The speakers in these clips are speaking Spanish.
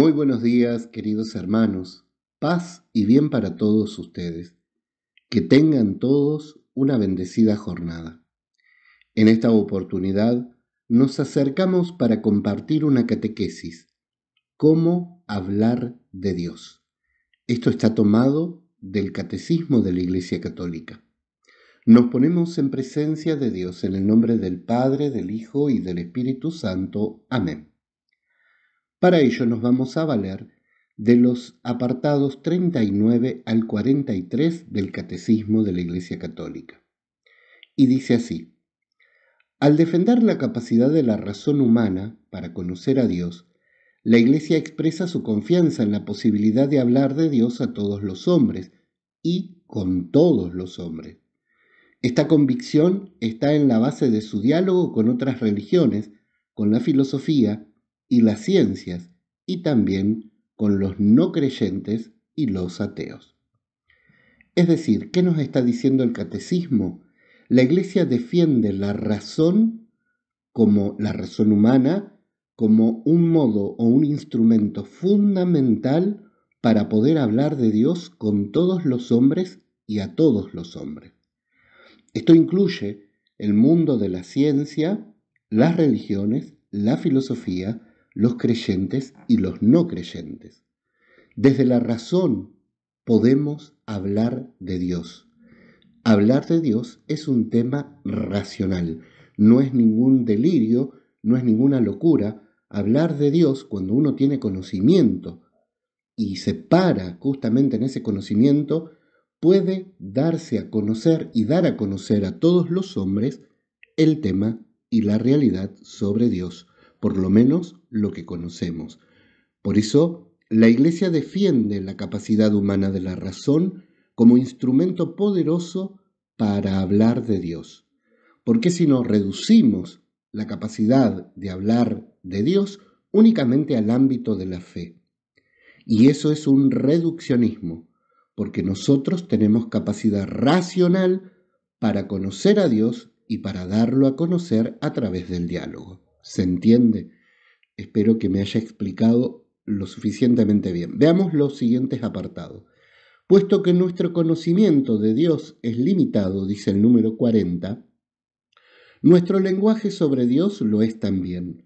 Muy buenos días, queridos hermanos. Paz y bien para todos ustedes. Que tengan todos una bendecida jornada. En esta oportunidad nos acercamos para compartir una catequesis. ¿Cómo hablar de Dios? Esto está tomado del Catecismo de la Iglesia Católica. Nos ponemos en presencia de Dios en el nombre del Padre, del Hijo y del Espíritu Santo. Amén. Para ello nos vamos a valer de los apartados 39 al 43 del Catecismo de la Iglesia Católica. Y dice así: al defender la capacidad de la razón humana para conocer a Dios, la Iglesia expresa su confianza en la posibilidad de hablar de Dios a todos los hombres y con todos los hombres. Esta convicción está en la base de su diálogo con otras religiones, con la filosofía y las ciencias, y también con los no creyentes y los ateos. Es decir, ¿qué nos está diciendo el catecismo? La Iglesia defiende la razón humana, como un modo o un instrumento fundamental para poder hablar de Dios con todos los hombres y a todos los hombres. Esto incluye el mundo de la ciencia, las religiones, la filosofía, los creyentes y los no creyentes. Desde la razón podemos hablar de Dios. Hablar de Dios es un tema racional, no es ningún delirio, no es ninguna locura. Hablar de Dios cuando uno tiene conocimiento y se para justamente en ese conocimiento, puede darse a conocer y dar a conocer a todos los hombres el tema y la realidad sobre Dios, por lo menos lo que conocemos. Por eso, la Iglesia defiende la capacidad humana de la razón como instrumento poderoso para hablar de Dios. Porque si no reducimos la capacidad de hablar de Dios únicamente al ámbito de la fe. Y eso es un reduccionismo, porque nosotros tenemos capacidad racional para conocer a Dios y para darlo a conocer a través del diálogo. ¿Se entiende? Espero que me haya explicado lo suficientemente bien. Veamos los siguientes apartados. Puesto que nuestro conocimiento de Dios es limitado, dice el número 40, nuestro lenguaje sobre Dios lo es también.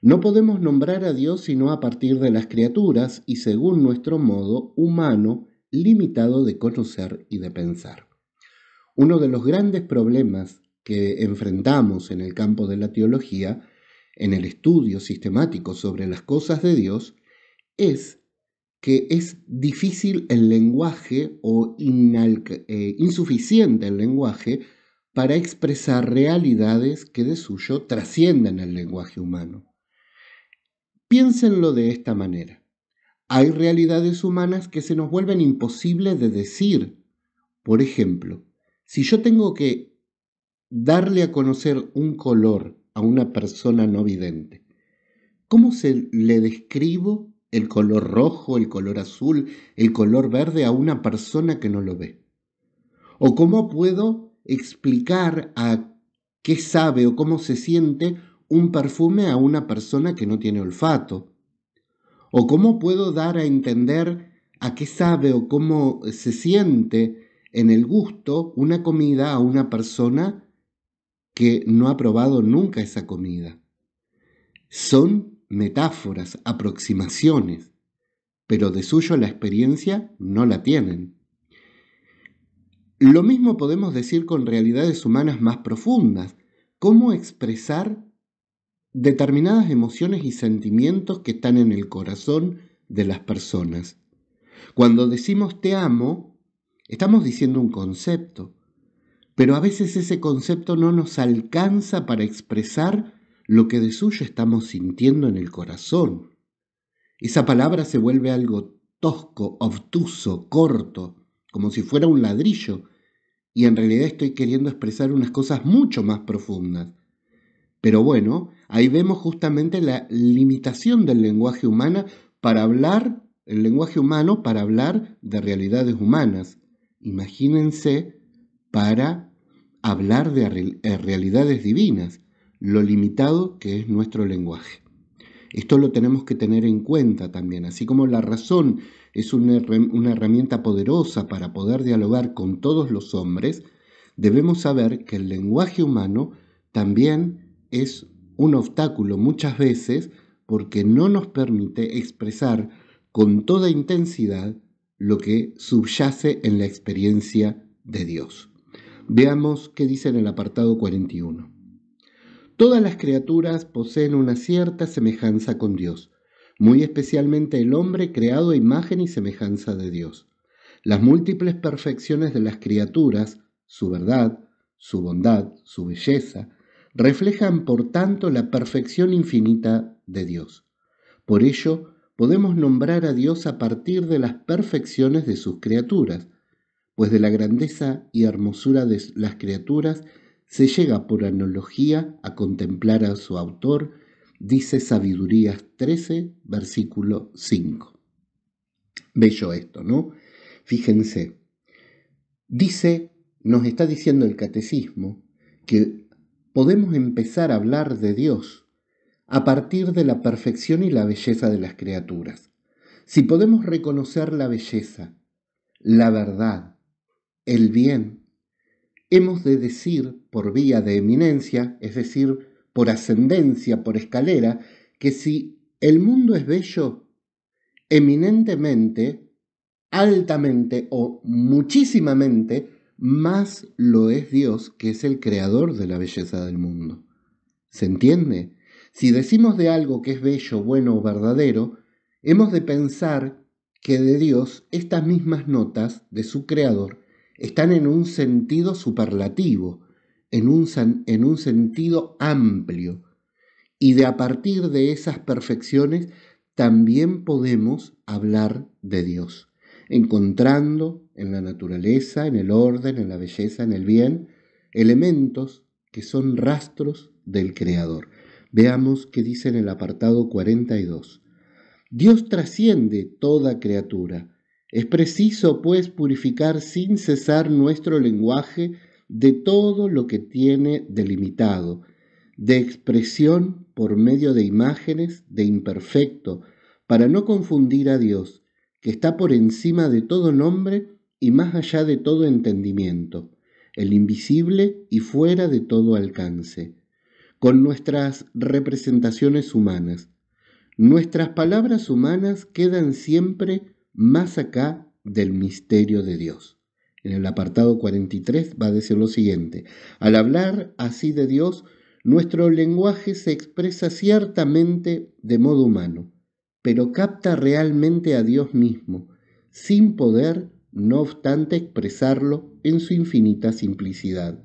No podemos nombrar a Dios sino a partir de las criaturas y según nuestro modo humano limitado de conocer y de pensar. Uno de los grandes problemas que enfrentamos en el campo de la teología, en el estudio sistemático sobre las cosas de Dios, es que es difícil el lenguaje o insuficiente el lenguaje para expresar realidades que de suyo trascienden el lenguaje humano. Piénsenlo de esta manera. Hay realidades humanas que se nos vuelven imposibles de decir. Por ejemplo, si yo tengo que darle a conocer un color a una persona no vidente, ¿cómo se le describo el color rojo, el color azul, el color verde a una persona que no lo ve? ¿O cómo puedo explicar a qué sabe o cómo se siente un perfume a una persona que no tiene olfato? ¿O cómo puedo dar a entender a qué sabe o cómo se siente en el gusto una comida a una persona que no ha probado nunca esa comida? Son metáforas, aproximaciones, pero de suyo la experiencia no la tienen. Lo mismo podemos decir con realidades humanas más profundas. ¿Cómo expresar determinadas emociones y sentimientos que están en el corazón de las personas? Cuando decimos te amo, estamos diciendo un concepto, pero a veces ese concepto no nos alcanza para expresar lo que de suyo estamos sintiendo en el corazón. Esa palabra se vuelve algo tosco, obtuso, corto, como si fuera un ladrillo, y en realidad estoy queriendo expresar unas cosas mucho más profundas. Pero bueno, ahí vemos justamente la limitación del lenguaje humano para hablar de realidades humanas. Imagínense para hablar de realidades divinas, lo limitado que es nuestro lenguaje. Esto lo tenemos que tener en cuenta también, así como la razón es una herramienta poderosa para poder dialogar con todos los hombres, debemos saber que el lenguaje humano también es un obstáculo muchas veces porque no nos permite expresar con toda intensidad lo que subyace en la experiencia de Dios. Veamos qué dice en el apartado 41. Todas las criaturas poseen una cierta semejanza con Dios, muy especialmente el hombre creado a imagen y semejanza de Dios. Las múltiples perfecciones de las criaturas, su verdad, su bondad, su belleza, reflejan por tanto la perfección infinita de Dios. Por ello, podemos nombrar a Dios a partir de las perfecciones de sus criaturas, pues de la grandeza y hermosura de las criaturas se llega por analogía a contemplar a su autor, dice Sabidurías 13, versículo 5. Bello esto, ¿no? Fíjense, nos está diciendo el catecismo que podemos empezar a hablar de Dios a partir de la perfección y la belleza de las criaturas. Si podemos reconocer la belleza, la verdad, el bien, hemos de decir por vía de eminencia, es decir, por ascendencia, por escalera, que si el mundo es bello, eminentemente, altamente o muchísimamente, más lo es Dios, que es el creador de la belleza del mundo. ¿Se entiende? Si decimos de algo que es bello, bueno o verdadero, hemos de pensar que de Dios estas mismas notas de su creador están en un sentido superlativo, en un sentido amplio, y de a partir de esas perfecciones también podemos hablar de Dios, encontrando en la naturaleza, en el orden, en la belleza, en el bien, elementos que son rastros del Creador. Veamos qué dice en el apartado 42. Dios trasciende toda criatura. Es preciso, pues, purificar sin cesar nuestro lenguaje de todo lo que tiene delimitado, de expresión por medio de imágenes, de imperfecto, para no confundir a Dios, que está por encima de todo nombre y más allá de todo entendimiento, el invisible y fuera de todo alcance, con nuestras representaciones humanas. Nuestras palabras humanas quedan siempre más acá del misterio de Dios. En el apartado 43 va a decir lo siguiente: al hablar así de Dios, nuestro lenguaje se expresa ciertamente de modo humano, pero capta realmente a Dios mismo, sin poder, no obstante, expresarlo en su infinita simplicidad.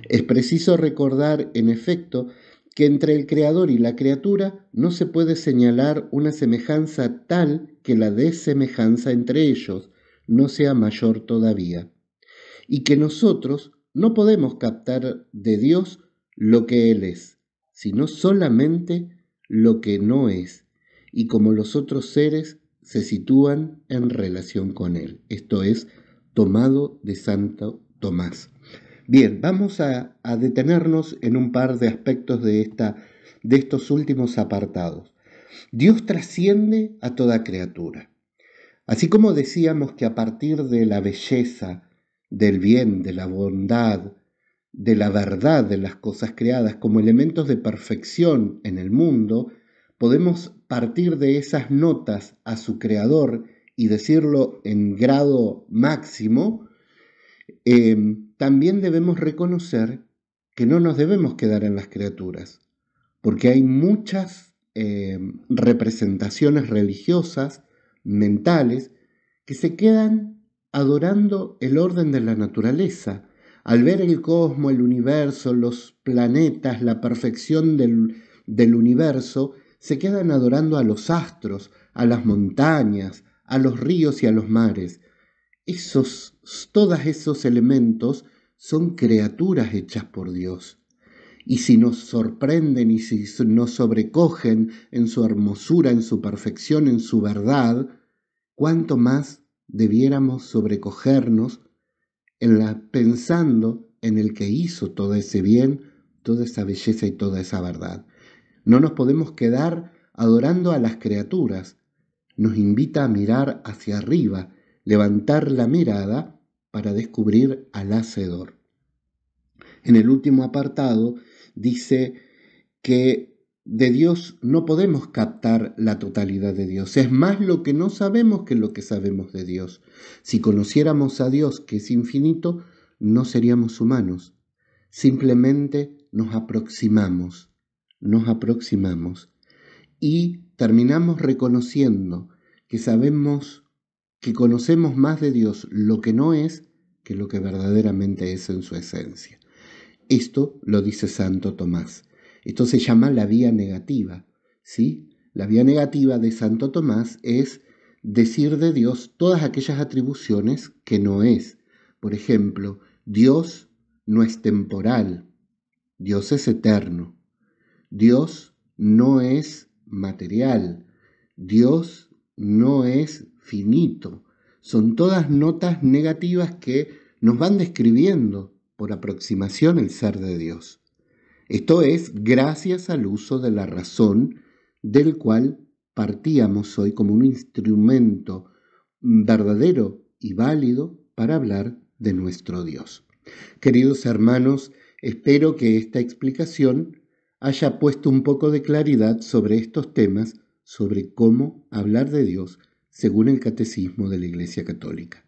Es preciso recordar, en efecto, que entre el Creador y la criatura no se puede señalar una semejanza tal que la desemejanza entre ellos no sea mayor todavía, y que nosotros no podemos captar de Dios lo que Él es, sino solamente lo que no es, y como los otros seres se sitúan en relación con Él. Esto es tomado de Santo Tomás. Bien, vamos a detenernos en un par de aspectos de estos últimos apartados. Dios trasciende a toda criatura. Así como decíamos que a partir de la belleza, del bien, de la bondad, de la verdad de las cosas creadas como elementos de perfección en el mundo, podemos partir de esas notas a su creador y decirlo en grado máximo. También debemos reconocer que no nos debemos quedar en las criaturas, porque hay muchas representaciones religiosas, mentales, que se quedan adorando el orden de la naturaleza. Al ver el cosmos, el universo, los planetas, la perfección del universo, se quedan adorando a los astros, a las montañas, a los ríos y a los mares. Todos esos elementos son criaturas hechas por Dios. Y si nos sorprenden y si nos sobrecogen en su hermosura, en su perfección, en su verdad, cuánto más debiéramos sobrecogernos pensando en el que hizo todo ese bien, toda esa belleza y toda esa verdad. No nos podemos quedar adorando a las criaturas, nos invita a mirar hacia arriba, levantar la mirada para descubrir al Hacedor. En el último apartado dice que de Dios no podemos captar la totalidad de Dios. Es más lo que no sabemos que lo que sabemos de Dios. Si conociéramos a Dios, que es infinito, no seríamos humanos. Simplemente nos aproximamos y terminamos reconociendo que sabemos, que conocemos más de Dios lo que no es que lo que verdaderamente es en su esencia. Esto lo dice Santo Tomás. Esto se llama la vía negativa, ¿sí? La vía negativa de Santo Tomás es decir de Dios todas aquellas atribuciones que no es. Por ejemplo, Dios no es temporal, Dios es eterno. Dios no es material, Dios no es finito. Son todas notas negativas que nos van describiendo por aproximación el ser de Dios. Esto es gracias al uso de la razón, del cual partíamos hoy como un instrumento verdadero y válido para hablar de nuestro Dios. Queridos hermanos, espero que esta explicación haya puesto un poco de claridad sobre estos temas, sobre cómo hablar de Dios según el Catecismo de la Iglesia Católica.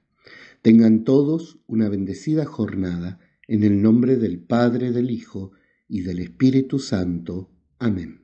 Tengan todos una bendecida jornada en el nombre del Padre, del Hijo y del Espíritu Santo. Amén.